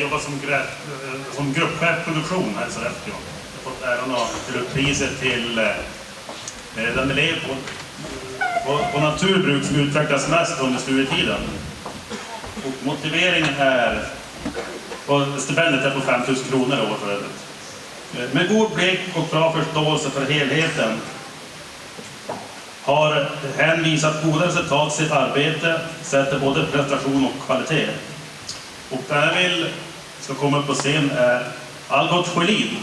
jobbat som gruppchefproduktion här i Sollefteå. Jag har fått äran att dela upp priset till den elev på naturbruk som utvecklas mest under studietiden. Och motiveringen är, och stipendiet är på 5 000 kronor i år för övrigt. Med god blick och bra förståelse för helheten har hen visat goda resultat i sitt arbete, sätter både prestation och kvalitet. Och den jag vill ska komma upp på scen är Algot Sjölin.